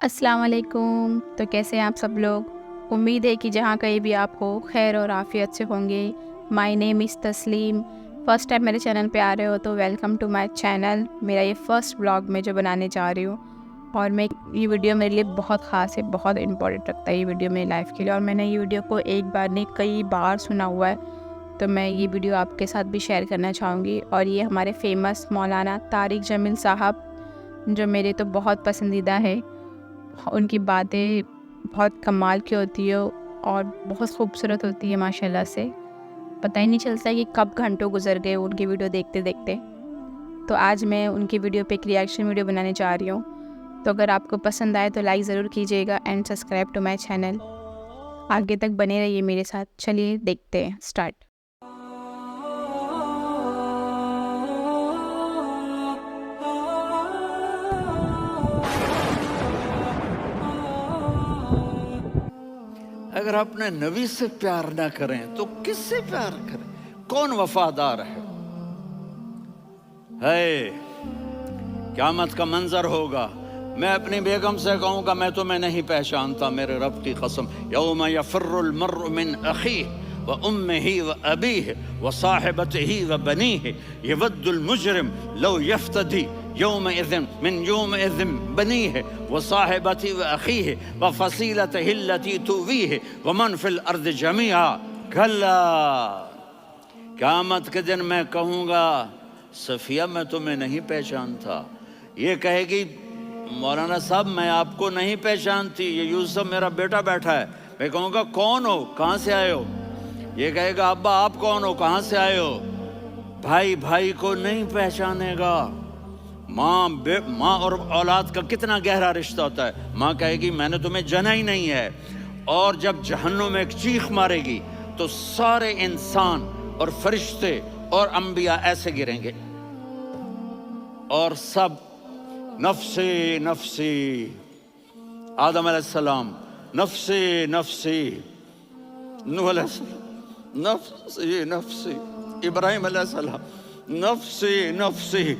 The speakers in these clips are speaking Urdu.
السلام علیکم. تو کیسے ہیں آپ سب لوگ؟ امید ہے کہ جہاں کہیں بھی آپ ہو خیر اور عافیت سے ہوں گے. مائی نیم از تسلیم. فرسٹ ٹائم میرے چینل پہ آ رہے ہو تو ویلکم ٹو مائی چینل. میرا یہ فرسٹ بلاگ میں جو بنانے جا رہی ہوں، اور یہ ویڈیو میرے لیے بہت خاص ہے، بہت امپورٹنٹ رکھتا ہے یہ ویڈیو میری لائف کے لیے. اور میں نے یہ ویڈیو کو ایک بار نہیں کئی بار سنا ہوا ہے، تو میں یہ ویڈیو آپ کے ساتھ بھی شیئر کرنا چاہوں گی. اور یہ ہمارے فیمس مولانا طارق جمیل صاحب، جو میرے تو بہت پسندیدہ ہے. ان کی باتیں بہت کمال کی ہوتی ہے اور بہت خوبصورت ہوتی ہے ماشاءاللہ سے. پتہ ہی نہیں چلتا کہ کب گھنٹوں گزر گئے ان کی ویڈیو دیکھتے دیکھتے. تو آج میں ان کی ویڈیو پہ ایک ریئیکشن ویڈیو بنانے جا رہی ہوں. تو اگر آپ کو پسند آئے تو لائک ضرور کیجیے گا and subscribe to my channel. آگے تک بنے رہیے میرے ساتھ. چلیے دیکھتے ہیں. اسٹارٹ. اگر اپنے نبی سے پیار نہ کریں تو کس سے پیار کریں؟ کون وفادار ہے؟ قیامت کا منظر ہوگا. میں اپنی بیگم سے کہوں گا میں تمہیں نہیں پہچانتا، میرے رب کی قسم. یوم یفر المرء من اخیہ وامہ وابیہ وصاحبتہ وبنیہ یود المجرم لو یفتدی یومئذ من یومئذ بنیہ وصاحبتہ واخیہ وفصیلتہ التی تؤویہ ومن فی الارض جمیعا. کلا، قیامت کے دن میں کہوں گا صفیہ میں تمہیں نہیں پہچانتا. یہ کہے گی مولانا صاحب میں آپ کو نہیں پہچانتی، یہ یوسف میرا بیٹا بیٹھا ہے. میں کہوں گا کون ہو، کہاں سے آئے ہو؟ یہ کہے گا ابا آپ کون ہو، کہاں سے آئے ہو؟ بھائی بھائی کو نہیں پہچانے گا. ماں اور اولاد کا کتنا گہرا رشتہ ہوتا ہے. ماں کہے گی میں نے تمہیں جنا ہی نہیں ہے. اور جب جہنم میں ایک چیخ مارے گی تو سارے انسان اور فرشتے اور انبیاء ایسے گریں گے اور سب نفسی نفسی. آدم علیہ السلام نفسی نفسی، نوح علیہ السلام نفسی نفسی، ابراہیم علیہ السلام نفسی نفسی،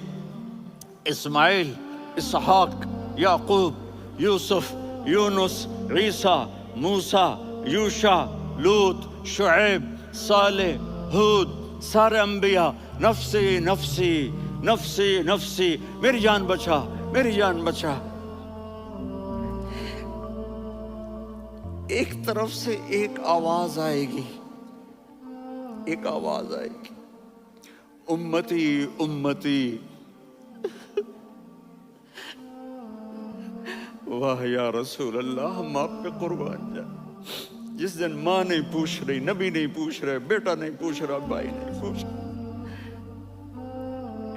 اسماعیل، اسحاق، یعقوب، یوسف، یونس، عیسیٰ، موسیٰ، یوشع، لوط، شعیب، صالح، ہود، سارے انبیاء نفسی نفسی نفسی نفسی. میری جان بچا، میری جان بچا. ایک طرف سے ایک آواز آئے گی، ایک آواز آئے گی، امتی امتی. واہ یا رسول اللہ، ہم آپ پہ قربان جائیں. جس دن ماں نہیں پوچھ رہی، نبی نہیں پوچھ رہے، بیٹا نہیں پوچھ رہا، بھائی نہیں پوچھ رہا،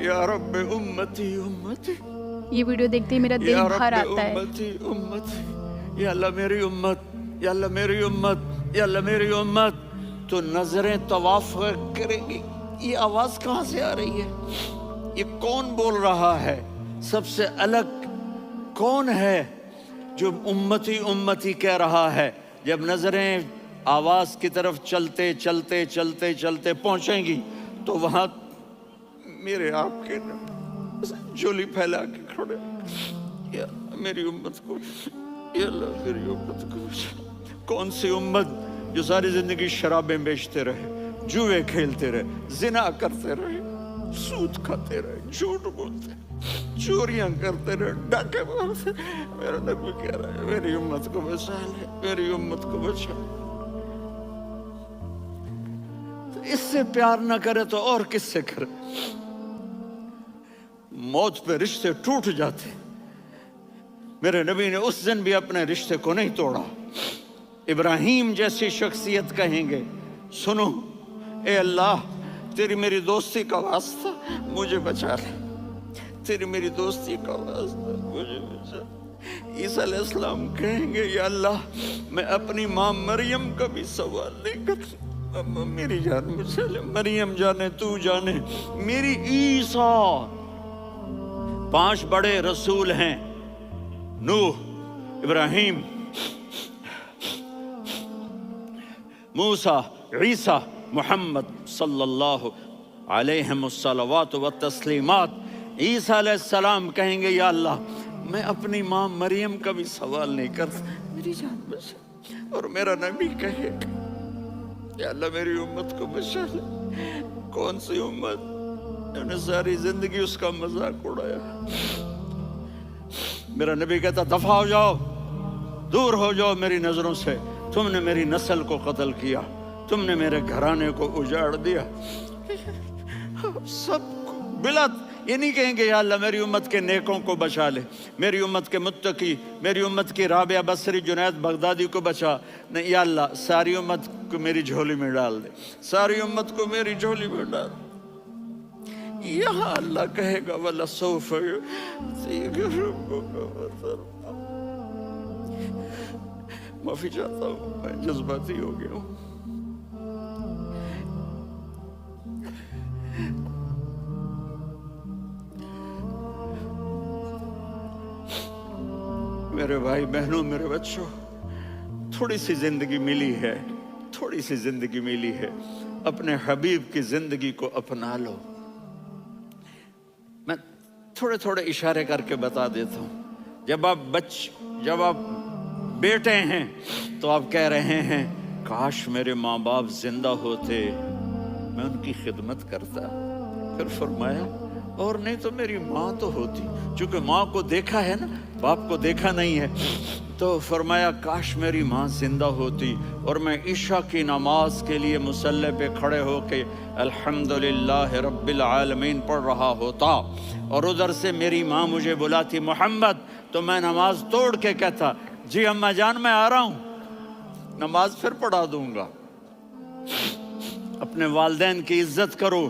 یا رب امتی امتی. یہ ویڈیو دیکھتے ہی میرا دل یا بھر رب آتا ہے. امتی امتی، یا اللہ میری امت، یا اللہ میری امت، یا اللہ میری امت. تو نظریں طواف کریں گی، یہ آواز کہاں سے آ رہی ہے؟ یہ کون بول رہا ہے؟ سب سے الگ کون ہے جو امتی امتی کہہ رہا ہے؟ جب نظریں آواز کی طرف چلتے چلتے چلتے چلتے پہنچیں گی تو وہاں میرے آپ کے جولی پھیلا کے کھڑے، یا میری امت کو، یا اللہ میری امت کو. کون سی امت جو ساری زندگی شرابیں بیچتے رہے، جوئے کھیلتے رہے، زنا کرتے رہے، سود کھاتے رہے، جھوٹ بولتے رہے، چوریاں کرتے رہے، ڈاکے مارتے. میرا نبی کہہ رہا ہے میری امت کو بچا لے، میری امت کو بچا. اس سے پیار نہ کرے تو اور کس سے کرے؟ موت پہ رشتے ٹوٹ جاتے. میرے نبی نے اس دن بھی اپنے رشتے کو نہیں توڑا. ابراہیم جیسی شخصیت کہیں گے سنو اے اللہ تیری میری دوستی کا واسطہ مجھے بچا لے، تیری میری دوستی کا واسطہ مجھے بچا. عیسیٰ علیہ السلام کہیں گے یا اللہ میں اپنی ماں مریم کا بھی سوال نہیں کرتا، میری جان بچا لے. مریم جانے تو جانے، میری عیسیٰ. 5 بڑے رسول ہیں، نوح، ابراہیم، موسیٰ، عیسیٰ، محمد صلی اللہ علیہ الصلوات والتسلیمات. عیسیٰ علیہ السلام کہیں گے یا اللہ میں اپنی ماں مریم کا بھی سوال نہیں کرتا، میری جان بچا۔ اور میرا نبی کہے یا اللہ میری امت کو بچا لے۔ کون سی امت جنہوں نے ساری زندگی اس کا مذاق اڑایا؟ میرا نبی کہتا دفع ہو جاؤ، دور ہو جاؤ میری نظروں سے، تم نے میری نسل کو قتل کیا، تم نے میرے گھرانے کو اجاڑ دیا۔ سب کو بلا یہ نہیں کہیں گے یا اللہ میری امت کے نیکوں کو بچا لے، میری امت کے متقی، میری امت کی رابعہ بصری جنید بغدادی کو بچا، نہیں یا اللہ ساری امت کو میری جھولی میں ڈال دے، ساری امت کو میری جھولی میں ڈال دے۔ یہاں اللہ کہے گا وَلَسَوْفَ يُعْطِيكَ رَبُّكَ فَتَرْضَىٰ۔ معافی چاہتا ہوں، میں جذباتی ہو گیا ہوں۔ میرے بھائی بہنوں، میرے بچوں، تھوڑی سی زندگی ملی ہے، تھوڑی سی زندگی ملی ہے، اپنے حبیب کی زندگی کو اپنا لو۔ میں تھوڑے تھوڑے اشارے کر کے بتا دیتا ہوں۔ جب آپ بیٹے ہیں تو آپ کہہ رہے ہیں کاش میرے ماں باپ زندہ ہوتے، میں ان کی خدمت کرتا۔ پھر فرمایا اور نہیں تو میری ماں تو ہوتی، چونکہ ماں کو دیکھا ہے نا، باپ کو دیکھا نہیں ہے، تو فرمایا کاش میری ماں زندہ ہوتی اور میں عشاء کی نماز کے لیے مصلی پہ کھڑے ہو کے الحمدللہ رب العالمین پڑھ رہا ہوتا، اور ادھر سے میری ماں مجھے بلاتی محمد، تو میں نماز توڑ کے کہتا جی اماں جان میں آ رہا ہوں، نماز پھر پڑھا دوں گا۔ اپنے والدین کی عزت کرو۔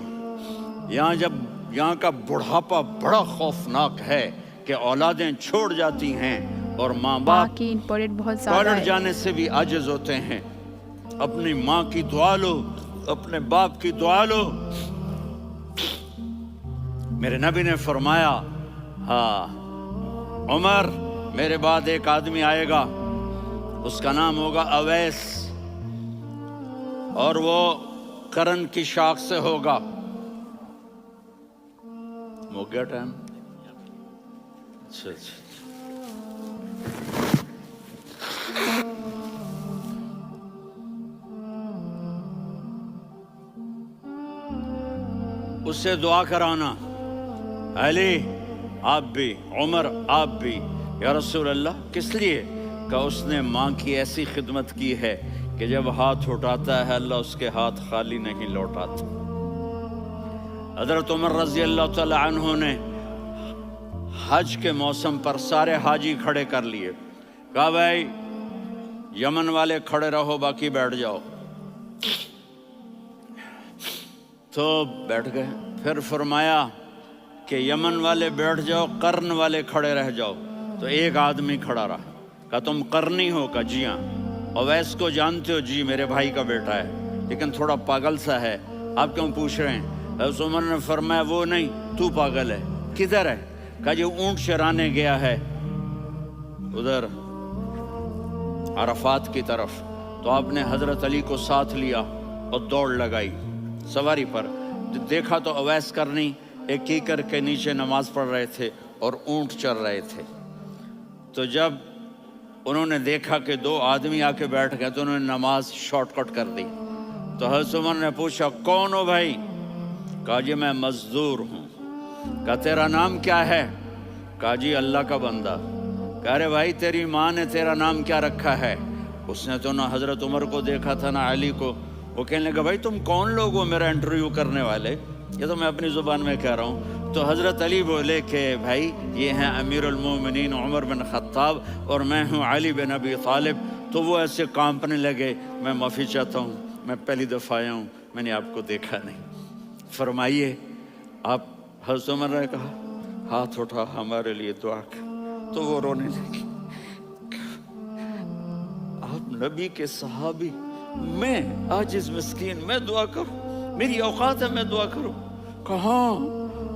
یہاں کا بڑھاپا بڑا خوفناک ہے کہ اولادیں چھوڑ جاتی ہیں اور ماں باپ کی امپورٹنٹ بہت زیادہ پلٹ ہے۔ جانے سے بھی عاجز ہوتے ہیں۔ اپنی ماں کی دعا لو، اپنے باپ کی دعا لو۔ میرے نبی نے فرمایا ہاں عمر میرے بعد ایک آدمی آئے گا، اس کا نام ہوگا اویس، اور وہ کرن کی شاخ سے ہوگا۔ ہو گیا ٹائم؟ اچھا اس سے دعا کرانا، علی آپ بھی، عمر آپ بھی، یا رسول اللہ کس لیے؟ کہ اس نے ماں کی ایسی خدمت کی ہے کہ جب ہاتھ اٹھاتا ہے اللہ اس کے ہاتھ خالی نہیں لوٹاتا۔ حضرت عمر رضی اللہ تعالی عنہ نے حج کے موسم پر سارے حاجی کھڑے کر لیے، کہا بھائی یمن والے کھڑے رہو باقی بیٹھ جاؤ، تو بیٹھ گئے۔ پھر فرمایا کہ یمن والے بیٹھ جاؤ، قرن والے کھڑے رہ جاؤ، تو ایک آدمی کھڑا رہا۔ کہا تم قرنی ہو؟ کہا جی ہاں۔ اویس کو جانتے ہو؟ جی میرے بھائی کا بیٹا ہے لیکن تھوڑا پاگل سا ہے، آپ کیوں پوچھ رہے ہیں؟ حضرت عمر نے فرمایا وہ نہیں، تو پاگل ہے۔ کدھر ہے؟ کہا جی اونٹ چرانے گیا ہے ادھر عرفات کی طرف۔ تو آپ نے حضرت علی کو ساتھ لیا اور دوڑ لگائی سواری پر۔ دیکھا تو اویس کرنی ایک کیکر کے نیچے نماز پڑھ رہے تھے اور اونٹ چر رہے تھے۔ تو جب انہوں نے دیکھا کہ دو آدمی آ کے بیٹھ گئے تو انہوں نے نماز شارٹ کٹ کر دی۔ تو حضرت عمر نے پوچھا کون ہو بھائی؟ کہا جی میں مزدور ہوں۔ کہا تیرا نام کیا ہے؟ کہا جی اللہ کا بندہ۔ کہا ارے بھائی تیری ماں نے تیرا نام کیا رکھا ہے؟ اس نے تو نہ حضرت عمر کو دیکھا تھا نہ علی کو۔ وہ کہنے لگا بھائی تم کون لوگ ہو میرا انٹرویو کرنے والے؟ یہ تو میں اپنی زبان میں کہہ رہا ہوں۔ تو حضرت علی بولے کہ بھائی یہ ہیں امیر المومنین عمر بن خطاب اور میں ہوں علی بن ابی طالب۔ تو وہ ایسے کانپنے لگے، میں معافی چاہتا ہوں، میں پہلی دفعہ آیا ہوں، میں نے آپ کو دیکھا نہیں، فرمائیے آپ۔ حضرت عمر نے کہا ہاتھ اٹھا ہمارے لیے دعا کر۔ تو وہ رونے لگی۔ آپ نبی کے صحابی، میں عاجز مسکین، میں دعا کروں؟ میری اوقات ہے میں دعا کروں؟ کہاں؟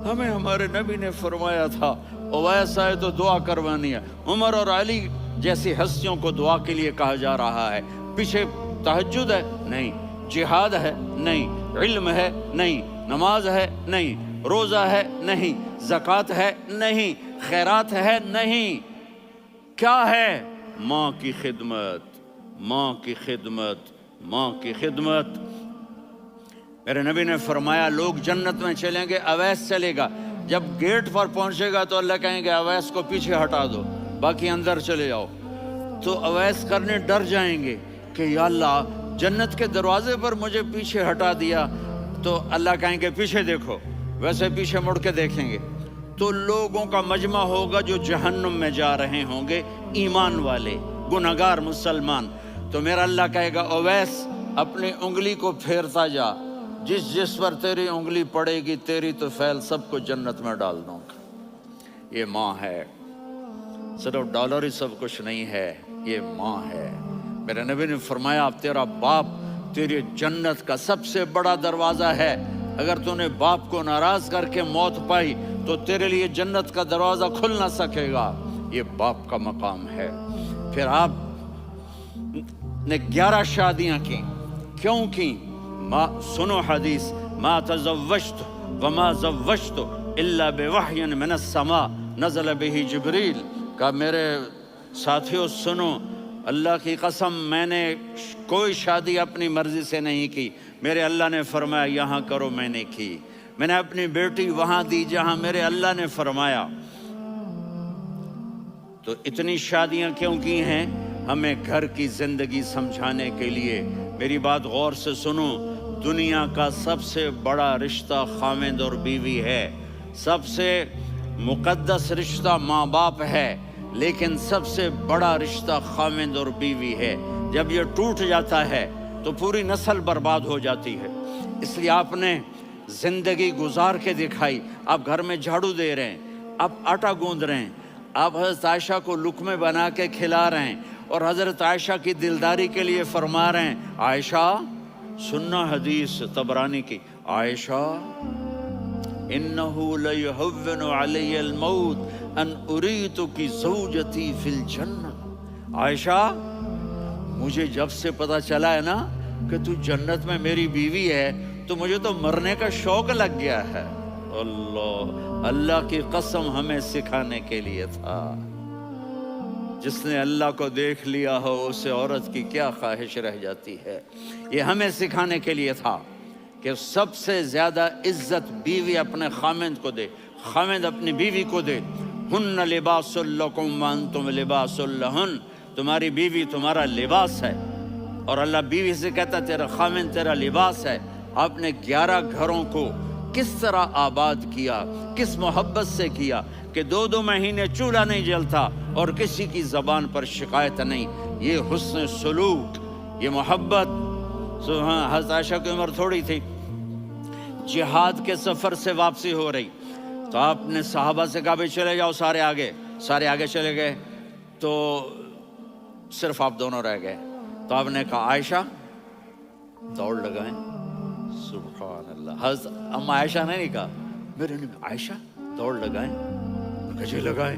ہمیں ہمارے نبی نے فرمایا تھا اویس آئے تو دعا کروانی ہے۔ عمر اور علی جیسی ہستیوں کو دعا کے لیے کہا جا رہا ہے۔ پیچھے تہجد ہے؟ نہیں۔ جہاد ہے؟ نہیں۔ علم ہے؟ نہیں۔ نماز ہے؟ نہیں۔ روزہ ہے نہیں، زکوٰۃ ہے نہیں، خیرات ہے نہیں، کیا ہے؟ ماں کی خدمت، ماں کی خدمت، ماں کی خدمت۔ میرے نبی نے فرمایا لوگ جنت میں چلیں گے، اویس چلے گا، جب گیٹ پر پہنچے گا تو اللہ کہیں گے اویس کو پیچھے ہٹا دو، باقی اندر چلے جاؤ۔ تو اویس کرنے ڈر جائیں گے کہ یا اللہ جنت کے دروازے پر مجھے پیچھے ہٹا دیا، تو اللہ کہیں گے پیچھے دیکھو، ویسے پیچھے مڑ کے دیکھیں گے تو لوگوں کا مجمع ہوگا جو جہنم میں جا رہے ہوں گے، ایمان والے، گنہگار مسلمان۔ تو میرا اللہ کہے گا اویس اپنی انگلی کو پھیرتا جا، جس جس پر تیری انگلی پڑے گی تیری تو فیل سب کو جنت میں ڈال دوں گا۔ یہ ماں ہے، صرف ڈالر ہی سب کچھ نہیں ہے، یہ ماں ہے۔ میرے نبی نے فرمایا تیرا باپ تیری جنت کا سب سے بڑا دروازہ ہے، اگر تو نے باپ کو ناراض کر کے موت پائی تو تیرے لیے جنت کا دروازہ کھل نہ سکے گا، یہ باپ کا مقام ہے۔ پھر آپ نے 11 شادیاں کی، کیوں کی؟ سنو حدیث، ما تزوجت وما زوجت الا بوحی من السماء نزل به جبریل۔ کہا میرے ساتھیوں سنو، اللہ کی قسم میں نے کوئی شادی اپنی مرضی سے نہیں کی، میرے اللہ نے فرمایا یہاں کرو، میں نے کی۔ میں نے اپنی بیٹی وہاں دی جہاں میرے اللہ نے فرمایا۔ تو اتنی شادیاں کیوں کی ہیں؟ ہمیں گھر کی زندگی سمجھانے کے لیے۔ میری بات غور سے سنو، دنیا کا سب سے بڑا رشتہ خاوند اور بیوی ہے، سب سے مقدس رشتہ ماں باپ ہے، لیکن سب سے بڑا رشتہ خاوند اور بیوی ہے۔ جب یہ ٹوٹ جاتا ہے تو پوری نسل برباد ہو جاتی ہے۔ اس لیے آپ نے زندگی گزار کے دکھائی۔ آپ گھر میں جھاڑو دے رہے ہیں، آپ آٹا گوندھ رہے ہیں، آپ حضرت عائشہ کو لقمے بنا کے کھلا رہے ہیں، اور حضرت عائشہ کی دلداری کے لیے فرما رہے ہیں عائشہ سننا حدیث طبرانی کی، عائشہ انہو لیہون علی الموت ان اریتکی زوجتی فی الجنہ۔ عائشہ مجھے جب سے پتا چلا ہے نا کہ تو جنت میں میری بیوی ہے تو مجھے تو مرنے کا شوق لگ گیا ہے۔ اللہ کی قسم ہمیں سکھانے کے لیے تھا۔ جس نے اللہ کو دیکھ لیا ہو اسے عورت کی کیا خواہش رہ جاتی ہے۔ یہ ہمیں سکھانے کے لیے تھا کہ سب سے زیادہ عزت بیوی اپنے خاوند کو دے، خاوند اپنی بیوی کو دے۔ ہن لباس لکم وانتم لباس لہن، تمہاری بیوی تمہارا لباس ہے، اور اللہ بیوی سے کہتا تیرا خاوند تیرا لباس ہے۔ آپ نے 11 گھروں کو کس طرح آباد کیا، کس محبت سے کیا کہ 2 مہینے چولہا نہیں جلتا اور کسی کی زبان پر شکایت نہیں۔ یہ حسن سلوک، یہ محبت۔ حضرت عائشہ کی عمر تھوڑی تھی، جہاد کے سفر سے واپسی ہو رہی، تو آپ نے صحابہ سے کہا بھی چلے جاؤ سارے آگے چلے گئے، تو صرف آپ دونوں رہ گئے۔ تو آپ نے کہا عائشہ دوڑ لگائیں۔ سبحان اللہ، حضرت اما عائشہ نے نہیں کہا، میرے نے عائشہ دوڑ لگائیں، کجے لگائیں،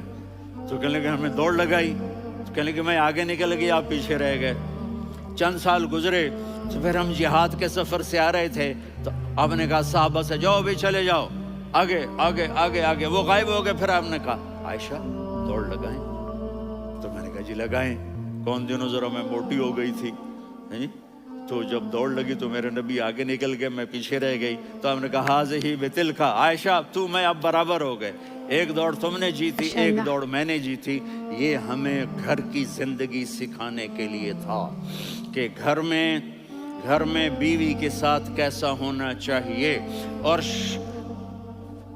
تو کہنے لگے ہمیں دوڑ لگائی، تو کہنے لگے میں آگے نکل گئی آپ پیچھے رہ گئے۔ چند سال گزرے تو پھر ہم جہاد کے سفر سے آ رہے تھے، تو آپ نے کہا صحابہ سے جاؤ بھی چلے جاؤ آگے آگے آگے آگے، وہ غائب ہو گئے۔ پھر آپ نے کہا عائشہ دوڑ لگائیں، تو میں نے کہا جی لگائیں۔ کون دنوں ذرا میں موٹی ہو گئی تھی، تو جب دوڑ لگی تو میرے نبی آگے نکل گئے، میں پیچھے رہ گئی۔ تو ہم نے کہا ہاذہ بتلک، عائشہ تو میں اب برابر ہو گئے، ایک دوڑ تم نے جیتی ایک دوڑ میں نے جیتی۔ یہ ہمیں گھر کی زندگی سکھانے کے لیے تھا کہ گھر میں بیوی کے ساتھ کیسا ہونا چاہیے۔ اور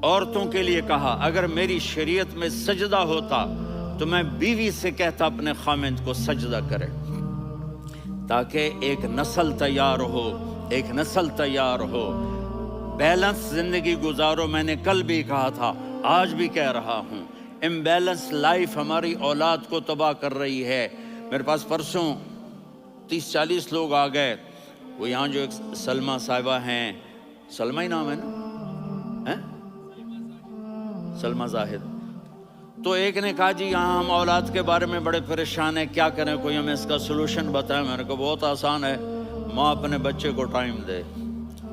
عورتوں کے لیے کہا اگر میری شریعت میں سجدہ ہوتا تو میں بیوی سے کہتا اپنے خاوند کو سجدہ کرے، تاکہ ایک نسل تیار ہو، بیلنس زندگی گزارو۔ میں نے کل بھی کہا تھا، آج بھی کہہ رہا ہوں، امبیلنس لائف ہماری اولاد کو تباہ کر رہی ہے۔ میرے پاس پرسوں 30-40 لوگ آ گئے، وہ یہاں جو ایک سلمہ صاحبہ ہیں، سلمہ ہی نام ہے نا، سلمہ زاہد، تو ایک نے کہا جی یہاں ہم اولاد کے بارے میں بڑے پریشان ہیں، کیا کریں، کوئی ہمیں اس کا سلوشن بتائیں۔ میں نے کہا بہت آسان ہے، ماں اپنے بچے کو ٹائم دے،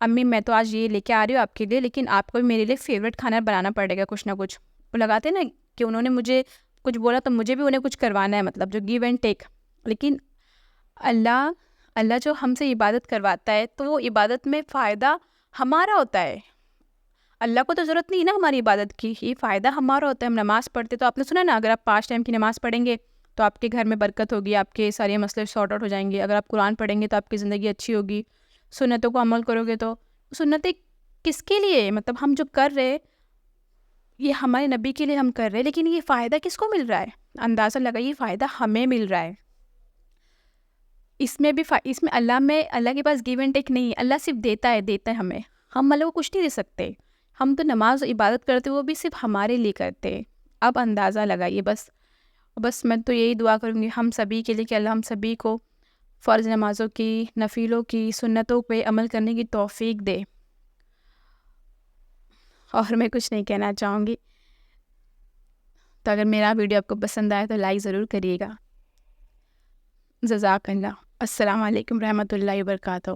امی میں تو آج یہ لے کے آ رہی ہوں آپ کے لیے، لیکن آپ کو بھی میرے لیے فیوریٹ کھانا بنانا پڑے گا کچھ نہ کچھ. وہ لگاتے نا کہ انہوں نے مجھے کچھ بولا تو مجھے بھی انہیں کچھ کروانا ہے، مطلب جو گیو اینڈ ٹیک. لیکن اللہ جو ہم سے عبادت کرواتا ہے تو وہ عبادت میں فائدہ ہمارا ہوتا ہے. اللہ کو تو ضرورت نہیں نا ہماری عبادت کی، یہ فائدہ ہمارا ہوتا ہے. ہم نماز پڑھتے تو آپ نے سنا نا، اگر آپ 5 ٹائم کی نماز پڑھیں گے تو آپ کے گھر میں برکت ہوگی، آپ کے سارے مسئلے سارٹ آؤٹ ہو جائیں گے. اگر آپ قرآن پڑھیں گے تو آپ کی زندگی اچھی ہوگی. سنتوں کو عمل کرو گے تو سنتیں کس کے لیے، مطلب ہم جو کر رہے یہ ہمارے نبی کے لیے ہم کر رہے ہیں، لیکن یہ فائدہ کس کو مل رہا ہے؟ اندازہ لگائیے، فائدہ ہمیں مل رہا ہے. اس میں بھی اس میں اللہ کے پاس گیو اینڈ ٹیک نہیں ہے. اللہ صرف دیتا ہے ہمیں. ہم اللہ کو کچھ نہیں دے سکتے. ہم تو نماز و عبادت کرتے وہ بھی صرف ہمارے لیے کرتے. اب اندازہ لگائیے. بس میں تو یہی دعا کروں گی ہم سبھی کے لیے کہ اللہ ہم سبھی کو فرض نمازوں کی، نفلوں کی، سنتوں پہ عمل کرنے کی توفیق دے. اور میں کچھ نہیں کہنا چاہوں گی. تو اگر میرا ویڈیو آپ کو پسند آئے تو لائک ضرور کریے گا. جزاک اللہ. السلام علیکم رحمۃ اللہ وبرکاتہ.